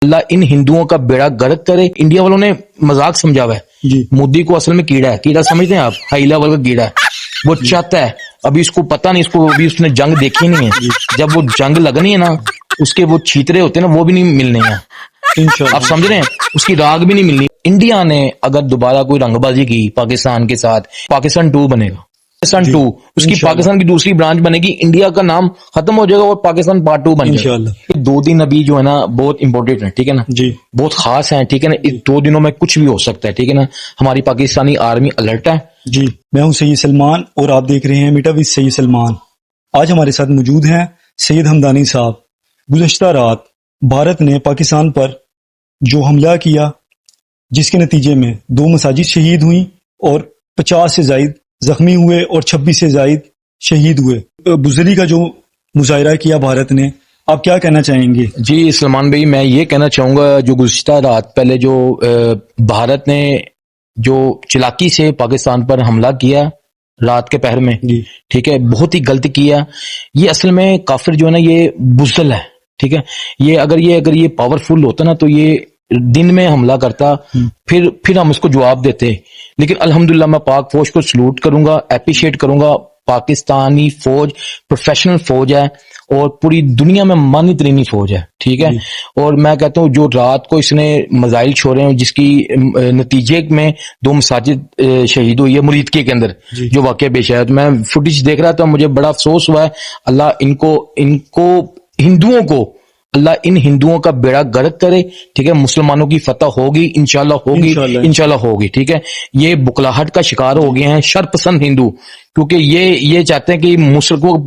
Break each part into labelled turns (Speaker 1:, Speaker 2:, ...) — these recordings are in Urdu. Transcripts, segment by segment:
Speaker 1: اللہ ان ہندوؤں کا بیڑا گرک کرے. انڈیا والوں نے مذاق سمجھا ہوا ہے
Speaker 2: جی
Speaker 1: مودی کو، اصل میں کیڑا ہے. کیڑا سمجھتے ہیں آپ؟ ہائی لیول کا کیڑا ہے. وہ چاہتا ہے، ابھی اس کو پتا نہیں، اس کو ابھی اس نے جنگ دیکھی نہیں ہے. جب وہ جنگ لگنی ہے نا، اس کے وہ چھیترے ہوتے ہیں نا، وہ بھی نہیں ملنے ہیں. آپ سمجھ رہے ہیں؟ اس کی راگ بھی نہیں ملنی. انڈیا نے اگر دوبارہ کوئی رنگ بازی کی پاکستان کے ساتھ، پاکستان 2 بنے گا. پاکستان 2 اس کی پاکستان کی دوسری برانچ بنے گی. انڈیا کا نام ختم ہو جائے گا اور پاکستان پارٹ 2 بن جائے گا. یہ 2 دن ابھی جو ہے نا بہت امپورٹنٹ ہے، ٹھیک ہے نا،
Speaker 2: جی
Speaker 1: بہت خاص ہیں، ٹھیک ہے نا. اس 2 دنوں میں کچھ بھی ہو سکتا ہے، ٹھیک ہے نا. ہماری پاکستانی آرمی الرٹ ہے.
Speaker 2: جی میں ہوں سید سلمان اور آپ دیکھ رہے ہیں میٹا وِد سید سلمان. آج ہمارے ساتھ موجود ہیں سید ہمدانی صاحب. گزشتہ رات بھارت نے پاکستان پر جو حملہ کیا، جس کے نتیجے میں 2 مساجد شہید ہوئیں اور 50 سے زائد زخمی ہوئے اور 26 سے زائد شہید ہوئے. بزدلی کا جو مظاہرہ کیا بھارت نے، آپ کیا کہنا چاہیں گے؟
Speaker 1: جی سلمان بھائی، میں یہ کہنا چاہوں گا، جو گزشتہ رات پہلے جو بھارت نے جو چلاکی سے پاکستان پر حملہ کیا رات کے پہر میں،
Speaker 2: جی
Speaker 1: ٹھیک ہے، بہت ہی غلط کیا. یہ اصل میں کافر جو ہے نا، یہ بزدل ہے، ٹھیک ہے. یہ اگر یہ پاورفل ہوتا نا تو یہ دن میں حملہ کرتا، پھر ہم اس کو جواب دیتے. لیکن الحمدللہ میں پاک فوج کو سلوٹ کروں گا، اپریشیٹ کروں گا. پاکستانی فوج پروفیشنل فوج ہے اور پوری دنیا میں مانی ترینی فوج ہے، ٹھیک ہے. اور میں کہتا ہوں جو رات کو اس نے میزائل چھوڑے ہیں، جس کی نتیجے میں 2 مساجد شہید ہوئی ہے مریدکے کے اندر، جو واقعہ پیش آیا. میں فوٹیج دیکھ رہا تھا، مجھے بڑا افسوس ہوا ہے. اللہ ان کو ہندوؤں کو، اللہ ان ہندوؤں کا بیڑا گرک کرے، ٹھیک ہے. مسلمانوں کی فتح ہوگی، انشاءاللہ ہوگی، انشاءاللہ ہوگی، ٹھیک ہے. یہ بکلاہٹ کا شکار ہو گئے ہیں شر پسند ہندو، کیونکہ یہ چاہتے ہیں کہ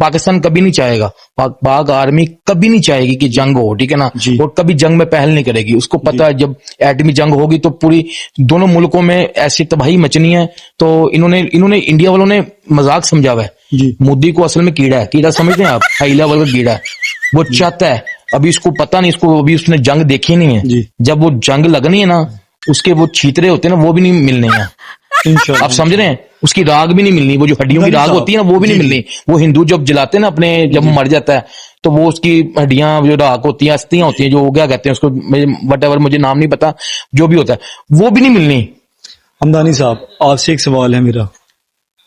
Speaker 1: پاکستان کبھی نہیں چاہے گا، پاک آرمی کبھی نہیں چاہے گی کہ جنگ ہو، ٹھیک ہے نا، اور کبھی جنگ میں پہل نہیں کرے گی. اس کو پتا ہے جب ایٹمی جنگ ہوگی تو پوری دونوں ملکوں میں ایسی تباہی مچنی ہے. تو انہوں نے انڈیا والوں نے مذاق سمجھا ہوا ہے. مودی کو اصل میں کیڑا ہے. کیڑا سمجھتے ہیں آپ؟ ہائی لیول کا کیڑا ہے. وہ چاہتا ہے، ابھی اس کو پتا نہیں، اس کو ابھی اس نے جنگ دیکھی نہیں ہے. جب وہ جنگ لگنی ہے نا، اس کے وہ چھیترے ہوتے ہیں نا، وہ بھی نہیں ملنے ہیں. آپ سمجھ رہے ہیں؟ اس کی راگ بھی نہیں ملنی. وہ جو ہڈیوں کی راگ ہوتی ہے نا، وہ بھی نہیں ملنی. وہ ہندو جب جلاتے ہیں نا اپنے، جب مر جاتا ہے تو وہ اس کی ہڈیاں جو راگ ہوتی ہیں، استیاں ہوتی ہیں، جو کیا کہتے ہیں اس کو، وٹ ایور، مجھے نام نہیں پتا، جو بھی ہوتا ہے وہ بھی نہیں ملنی.
Speaker 2: ہمدانی صاحب، آپ سے ایک سوال ہے میرا.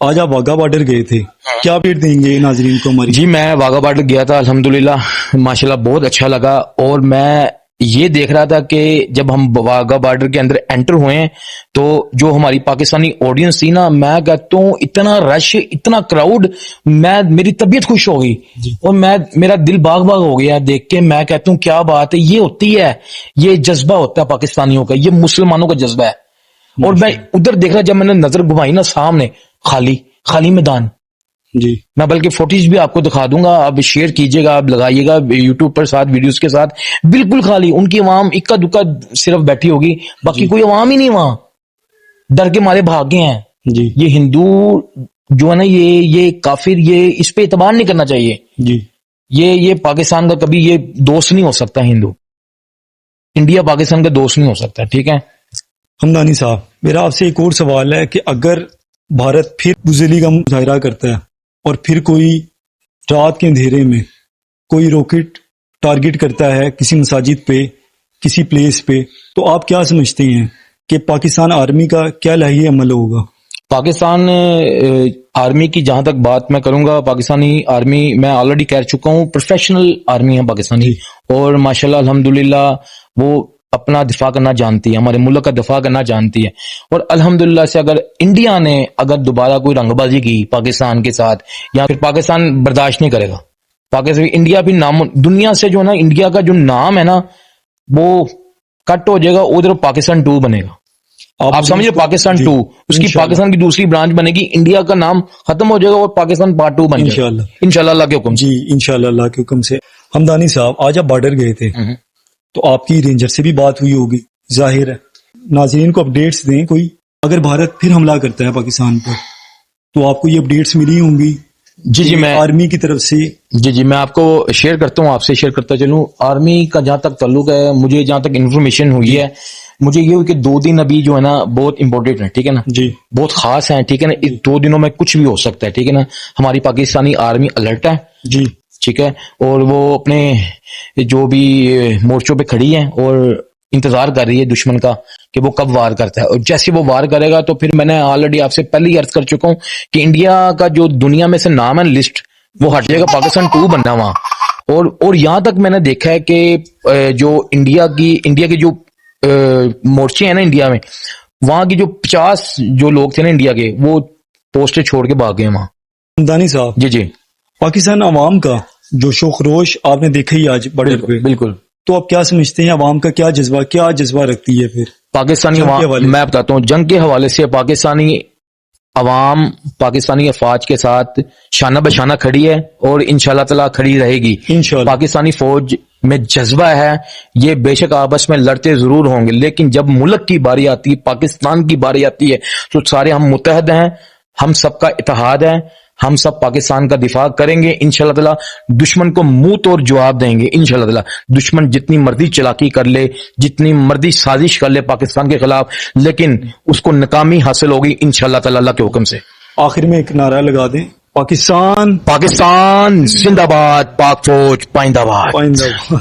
Speaker 2: آج آپ واگا بارڈر گئے تھے، کیا اپڈیٹ دیں گے ناظرین کو ہماری؟
Speaker 1: جی میں واگا بارڈر گیا تھا، الحمدللہ ماشاءاللہ بہت اچھا لگا. اور میں یہ دیکھ رہا تھا کہ جب ہم واگا بارڈر کے اندر انٹر ہوئے ہیں تو جو ہماری پاکستانی آڈینس تھی نا، میں کہتا ہوں اتنا رش، اتنا کراؤڈ، میری طبیعت خوش ہو گئی اور میرا دل باغ باغ ہو گیا دیکھ کے. میں کہتا ہوں کیا بات ہے، یہ ہوتی ہے، یہ جذبہ ہوتا ہے پاکستانیوں کا، یہ مسلمانوں کا جذبہ ہے. اور میں ادھر دیکھ رہا، جب میں نے نظر گھمائی نا، سامنے خالی میدان.
Speaker 2: جی
Speaker 1: میں بلکہ فوٹیج بھی آپ کو دکھا دوں گا، آپ شیئر کیجئے گا، آپ لگائیے گا یوٹیوب پر ساتھ ویڈیوز کے ساتھ. بالکل خالی، ان کی عوام اکا دکا صرف بیٹھی ہوگی، باقی کوئی عوام ہی نہیں وہاں، ڈر کے مارے بھاگ گئے ہیں. یہ ہندو جو ہے نا، یہ کافر، یہ اس پہ اعتبار نہیں کرنا چاہیے. یہ پاکستان کا کبھی یہ دوست نہیں ہو سکتا. ہندو انڈیا پاکستان کا دوست نہیں ہو سکتا، ٹھیک ہے.
Speaker 2: ہمدانی صاحب، میرا آپ سے ایک اور سوال ہے کہ اگر بھارت پھر بزدلی کا مظاہرہ کرتا ہے اور پھر کوئی رات کے اندھیرے میں کوئی راکٹ ٹارگٹ کرتا ہے کسی مساجد پہ، کسی پلیس پہ، تو آپ کیا سمجھتے ہیں کہ پاکستان آرمی کا کیا لائحہ عمل ہوگا؟
Speaker 1: پاکستان آرمی کی جہاں تک بات میں کروں گا، پاکستانی آرمی میں آلریڈی کہہ چکا ہوں پروفیشنل آرمی ہے پاکستانی، اور ماشاءاللہ الحمدللہ وہ اپنا دفاع کرنا جانتی ہے، ہمارے ملک کا دفاع کرنا جانتی ہے. اور الحمدللہ سے اگر انڈیا نے دوبارہ کوئی رنگ بازی کی پاکستان کے ساتھ، یا پھر پاکستان برداشت نہیں کرے گا. پاکستان انڈیا بھی نام دنیا سے جو ہے نا، انڈیا کا جو نام ہے نا وہ کٹ ہو جائے گا، ادھر پاکستان 2 بنے گا. آپ سمجھے؟ پاکستان 2 اس کی پاکستان کی دوسری برانچ بنے گی. انڈیا کا نام ختم ہو جائے گا اور پاکستان پارٹ 2 بن جائے گا انشاءاللہ اللہ کے حکم.
Speaker 2: جی انشاءاللہ اللہ کے حکم سے. ہمدانی صاحب، آج آپ بارڈر گئے تھے تو آپ کی رینجر سے بھی بات ہوئی ہوگی، ظاہر ہے. ناظرین کو اپڈیٹس دیں کوئی، اگر بھارت پھر حملہ کرتا ہے پاکستان پر تو آپ کو یہ اپڈیٹس ملی ہوں گی؟
Speaker 1: جی میں
Speaker 2: آرمی کی طرف سے
Speaker 1: جی میں آپ کو شیئر کرتا ہوں، آپ سے شیئر کرتا چلوں. آرمی کا جہاں تک تعلق ہے، مجھے جہاں تک انفارمیشن ہوئی ہے، مجھے یہ ہوئی کہ 2 دن ابھی جو ہے نا بہت امپورٹنٹ ہے، ٹھیک ہے نا، بہت خاص ہیں، ٹھیک ہے نا. اس 2 دنوں میں کچھ بھی ہو سکتا ہے، ٹھیک ہے نا. ہماری پاکستانی آرمی الرٹ ہے. ٹھیک ہے, اور وہ اپنے جو بھی مورچوں پہ کھڑی ہیں اور انتظار کر رہی ہے دشمن کا کہ وہ کب وار کرتا ہے, اور جیسے وہ وار کرے گا تو پھر میں نے آلریڈی آپ سے پہلے ہی عرض کر چکا ہوں کہ انڈیا کا جو دنیا میں سے نام ہے لسٹ وہ ہٹ جائے گا, پاکستان 2 بننا وہاں. اور یہاں تک میں نے دیکھا ہے کہ جو انڈیا کے جو مورچے ہیں نا انڈیا میں, وہاں کی جو 50 جو لوگ تھے نا انڈیا کے, وہ پوسٹیں چھوڑ کے بھاگ گئے وہاں.
Speaker 2: ہمدانی صاحب,
Speaker 1: جی
Speaker 2: پاکستان عوام کا جو شوق روش آپ نے دیکھا ہی آج بارڈر پہ,
Speaker 1: بالکل.
Speaker 2: تو آپ کیا سمجھتے ہیں عوام کا کیا جذبہ رکھتی ہے پھر
Speaker 1: پاکستانی
Speaker 2: جنگ کے
Speaker 1: عوام,
Speaker 2: حوالے سے؟
Speaker 1: میں بتاتا ہوں جنگ کے حوالے سے پاکستانی عوام پاکستانی افواج کے ساتھ شانہ بشانہ کھڑی ہے اور انشاءاللہ تعالی کھڑی رہے گی.
Speaker 2: انشاءاللہ.
Speaker 1: پاکستانی فوج میں جذبہ ہے, یہ بے شک آپس میں لڑتے ضرور ہوں گے, لیکن جب ملک کی باری آتی ہے, پاکستان کی باری آتی ہے, تو سارے ہم متحد ہیں, ہم سب کا اتحاد ہے, ہم سب پاکستان کا دفاع کریں گے انشاءاللہ تعالی. دشمن کو منہ توڑ جواب دیں گے انشاءاللہ تعالی. دشمن جتنی مرضی چلاکی کر لے, جتنی مرضی سازش کر لے پاکستان کے خلاف, لیکن اس کو ناکامی حاصل ہوگی انشاءاللہ تعالی اللہ کے حکم سے.
Speaker 2: آخر میں ایک نعرہ لگا دیں, پاکستان
Speaker 1: پاکستان زندہ باد, پاک فوج پائندہ باد.
Speaker 2: پائندہ.